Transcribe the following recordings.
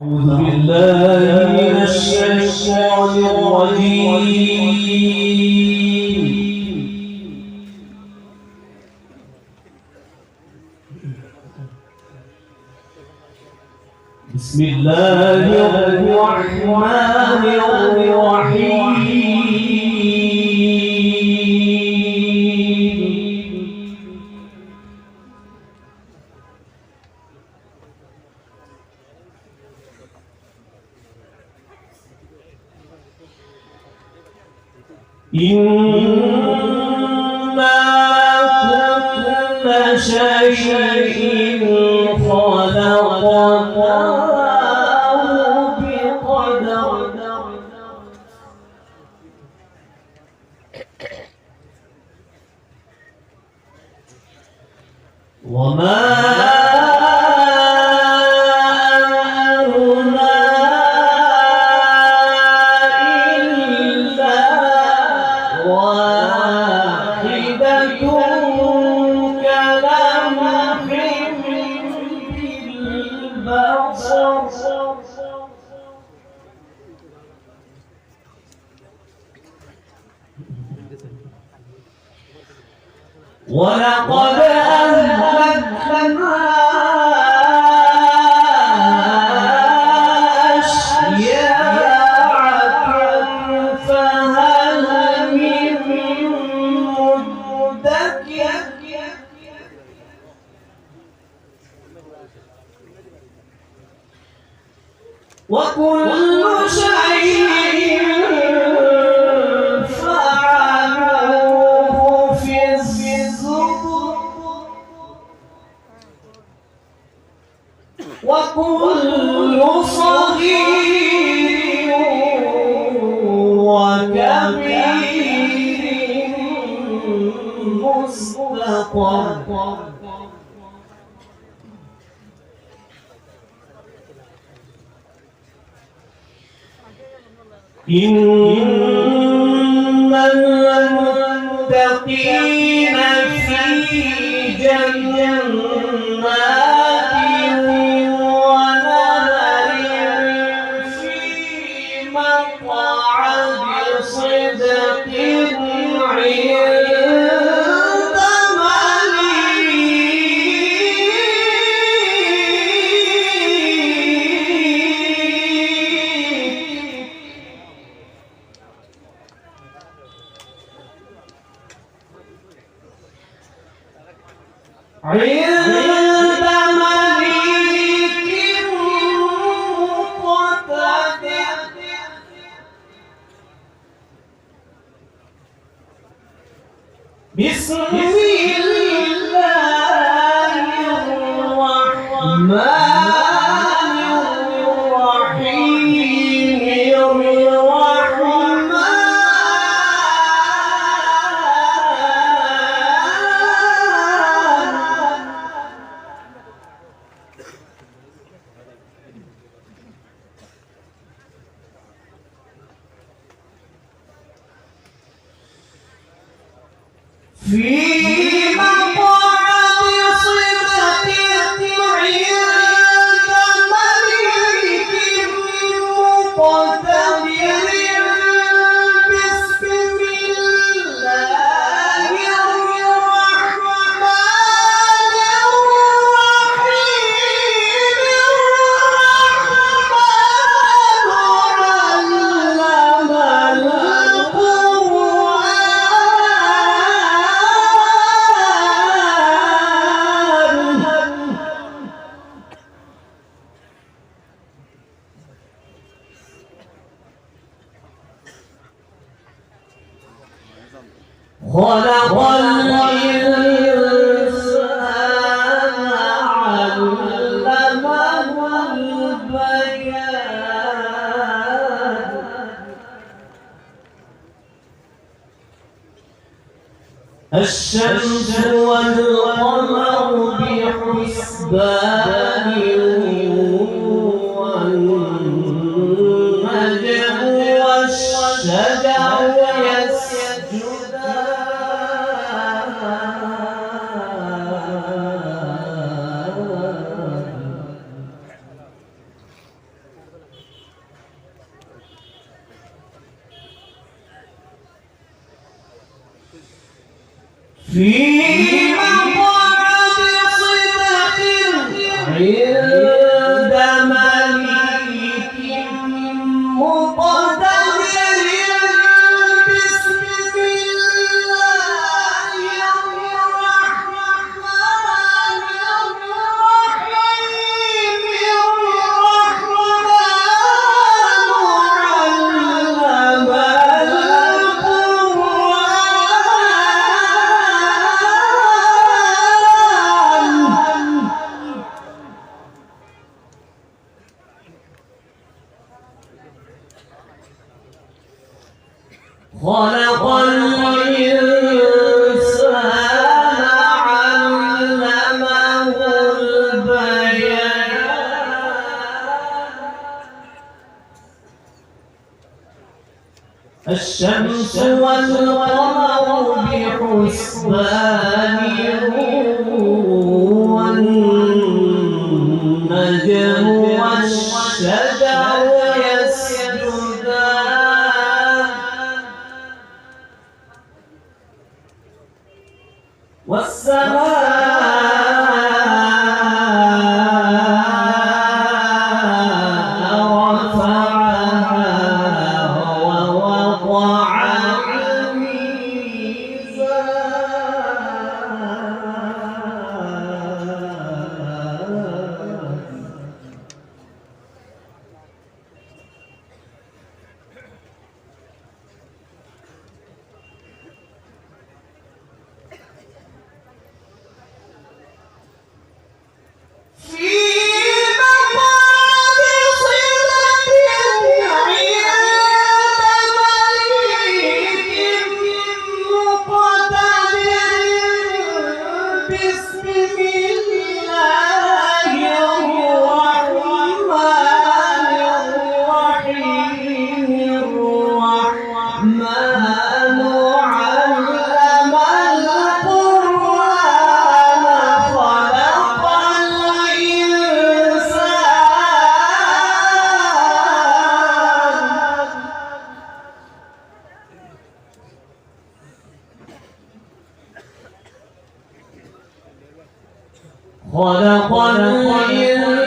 أعوذ بالله من الشيطان الرجيم. بسم الله الرحمن الرحيم. إنا كل شيء خلقناه بقدر. وما ولقد أهلكنا أشياعكم فهل من مدكر. وكل شيء فعلوه في الزبر. وكل صغير وكبير مستقر. إن المتقين في جنات ونهر في مقعد صدق عند مليك مقتدر. بسم الله الرحمن الرحيم. في مقعد صدق عند مليك مقتدر. بسم الله الرحمن الرحيم. علم خلق الإنسان علمه البيان. الشمس والقمر بحسبان والنجم والشجر يسجدان. في مقعد صدق عند مليك مقتدر بسم الله الرحمن الرحيم خلق الإنسان علمه البيان الشمس والقمر بحسبان والنجم والشجر يسجدان والسماء رفعها ووضع الميزان في مقعد صدق عند مليك مقتدر بسم الله الرحمن الرحيم الرحمن علم القرآن خلق خلق الإنسان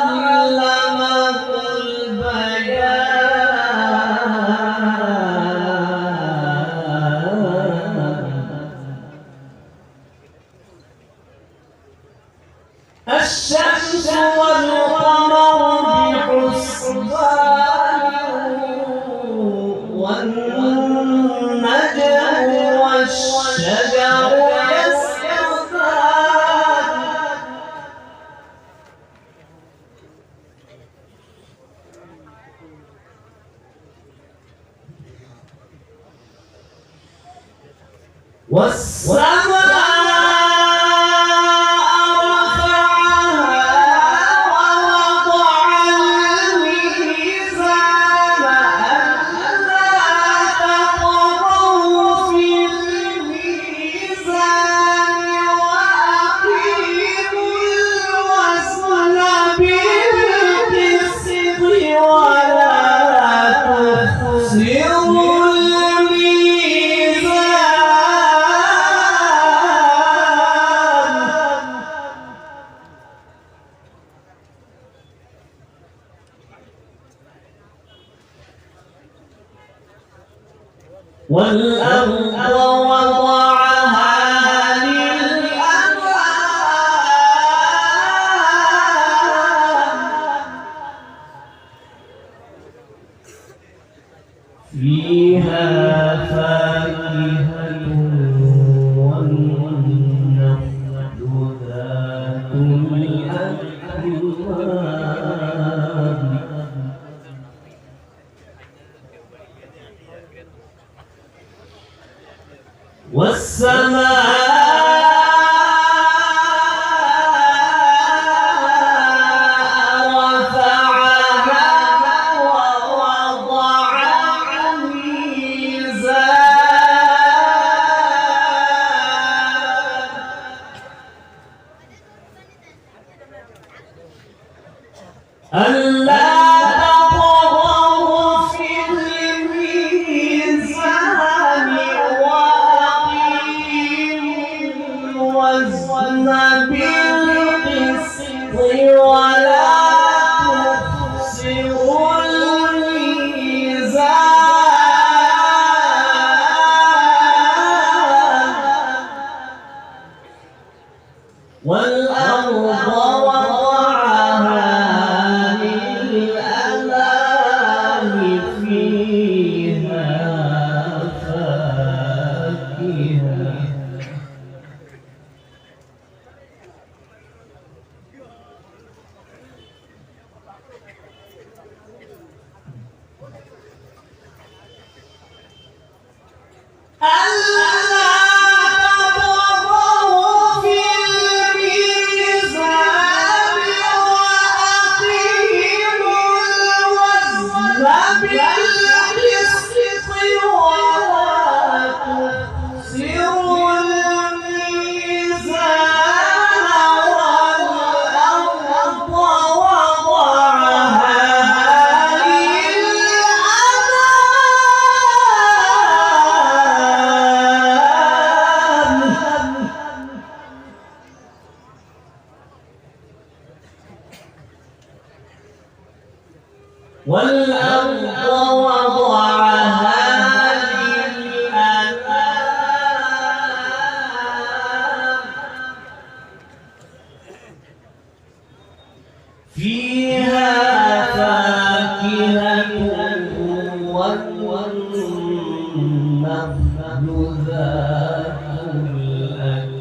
علمه البيان الشمس والقمر بحسبان والنجم والشجر يسجدان والسماء والأرض وضعها للأنعام فيها فاكهة والنخل ذات الأكمام والسماء رفعها ووضع الميزان ألا تطغوا في الميزان ولا تخسروا الميزان والأرض وضعها للأنام فيها فاكهة والأرض وضعها للأنام فيها فاكهة والنخل ذات الأكمام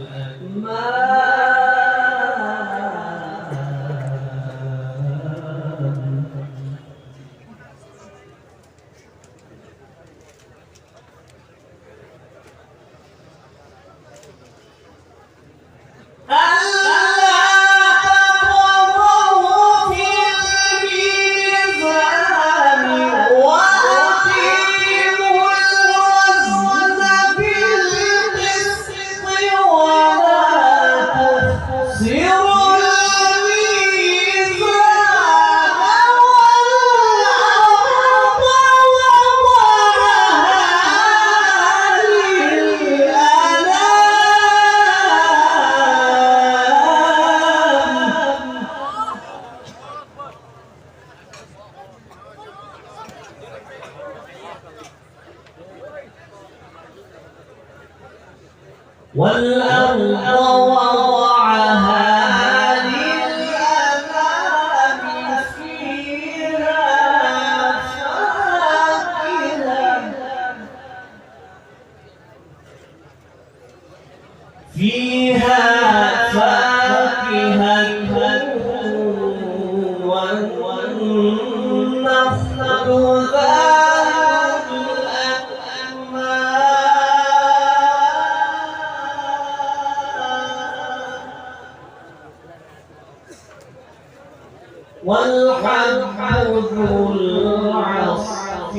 والأرض وضعها للأنام فيها فاكهة والنخل ذات الأكمام والحب ذو العصف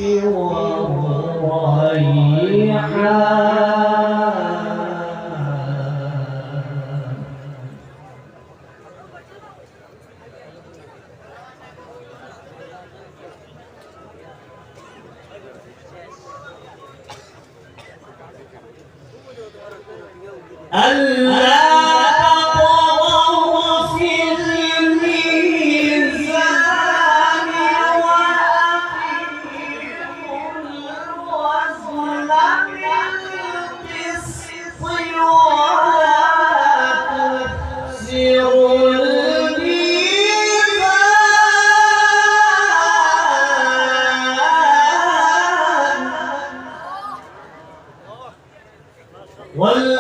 والريحان ألا تطغوا في الميزان وأقيموا الوزن بالقسط ولا تخسروا الميزان